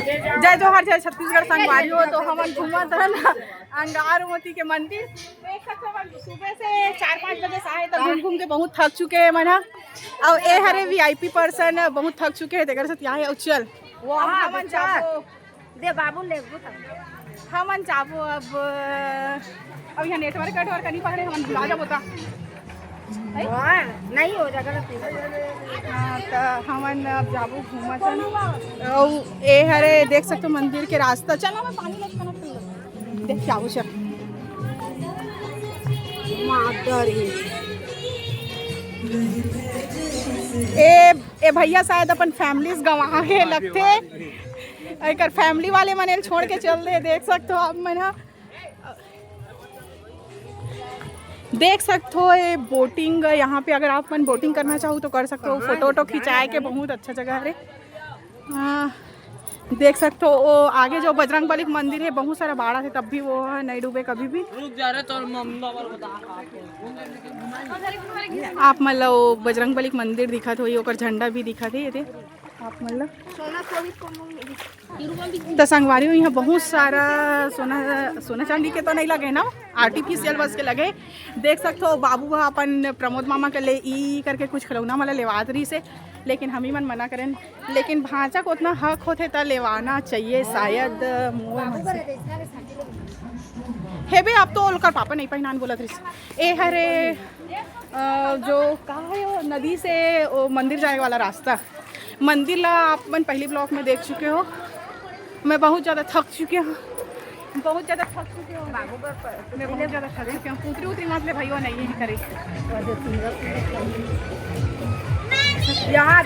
जय जोहर जय छत्तीसगढ़ संगवारी हो। तो हम घूमत हन अंगार मोती के मंदिर। देख सकते हो सुबह से 4-5 बजे से आए तो घूम घूम के बहुत थक चुके हैं मन। और ए हरे VIP पर्सन बहुत थक चुके हैं। देकर यहाँ है चल हमन जाबो दे बाबू ले हमन जाबो अब यहाँ नेटवर्क नहीं पकड़े हमन भुला जाबो ता नहीं हो जाएगा। हाँ तो हमन अब जाबो घूमत हन। और ए हरे देख सकते हो मंदिर के रास्ता। चलो मैं पानी लेके देख जाबो चल ए भैया शायद अपन फैमिलीज गंवाए लगते। एक फैमिली वाले मने छोड़ के चल दे। देख सकते हो आप मैंने देख सकते हो ये बोटिंग यहाँ पे अगर आप मन बोटिंग करना चाहो तो कर सकते हो। फोटो वोटो खिंचाए के बहुत अच्छा जगह है। देख सकते हो वो आगे जो बजरंगबली मंदिर है बहुत सारा बाड़ा है तब भी वो है नहीं डूबे कभी भी। आप मतलब बजरंगबली मंदिर दिखत हो ओकर झंडा भी दिखत है ये आप मतलब तो संगवारी यहाँ बहुत सारा सोना चांदी के तो नहीं लगे ना आर्टिफिशियल बस के लगे। देख सकते हो बाबू अपन प्रमोद मामा के ले ई करके कुछ खिलौना वाला लेवात रही से लेकिन हम ही मन मना करें। लेकिन भांचा को उतना हक होते तो लेवाना चाहिए शायद हे बे आप तो ओलकर पापा नहीं पहनान बोलत रही। ए हरे जो कहा है वो नदी से वो मंदिर जाने वाला रास्ता मंदिर ला आप मन पहली ब्लॉक में देख चुके हो। मैं बहुत ज़्यादा थक चुकी हूँ मैं बहुत ज़्यादा थक चुकी हूँ। पुतरी उतरी मत ले भाई वो नहीं है करे यहाँ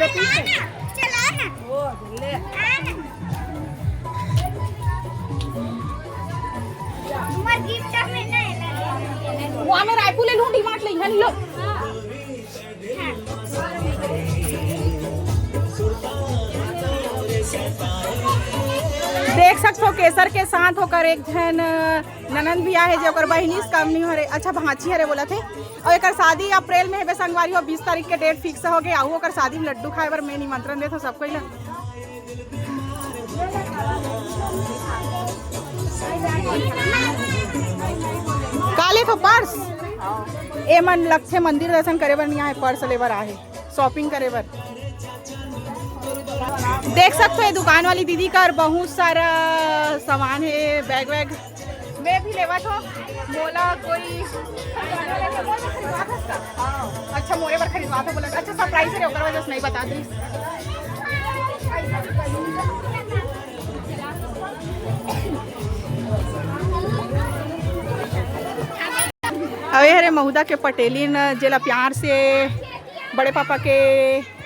वहाँ मैं रायपुर ले लूँ डीमार्ट ले लो। देख सकते हो केसर के साथ होकर एक जन ननंद भी है जो बहनी काम नहीं हो रहे। अच्छा भांची हरे बोला थे और एक शादी अप्रैल में है संगवारी हो 20 तारीख के डेट फिक्स हो गए। आहू ओकर शादी में लड्डू खाए बर मैं निमंत्रण दे तो सबको ही काले तो पर्स ए मन लगते मंदिर दर्शन करे बर नहीं आए पर्स ले बर आए शॉपिंग करे बर। देख सकते हो दुकान वाली दीदी का बहुत सारा सामान है बैग वैग मैं भी लेवा था बोला कोई अच्छा मोरे पर खरीदवा था बोला अच्छा सरप्राइज है ओकर वजह से नहीं बता दी। अवे हरे महुदा के पटेलिन जेला प्यार से बड़े पापा के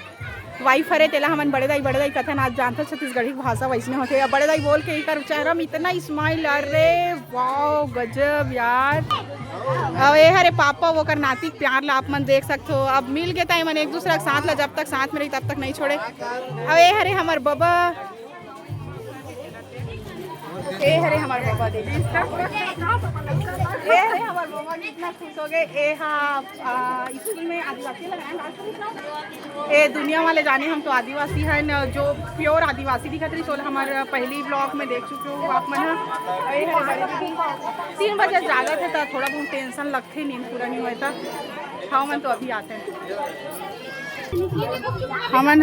वाइफ हरे तेला हमन बड़े दाई कथन आज जानते छत्तीसगढ़ी भाषा वैसने होते हैं। बड़े दाई बोल के इकर चेहरा में इतना स्माइल अरे वाओ गजब यार। अब ये हरे पापा वो कर नाती प्यार ला आप मन देख सकते हो। अब मिल गए मन एक दूसरे के साथ ला जब तक साथ में रही तब तक नहीं छोड़े। अब ये हरे हमार बाबा ए हरे हमार बाबा दे ए हरे हमार बाबा कितना खुश हो गए। ए हाँ स्कूल में आदिवासी लगाए ए दुनिया वाले जाने हम तो आदिवासी हैं जो प्योर आदिवासी दिखत रही सोल हमारे पहली ब्लॉग में देख चुके हो आप मन। 3 बजे जागत है तो थोड़ा बहुत टेंशन लगते नींद पूरा नहीं होता। हाँ मन तो अभी आते हैं हमन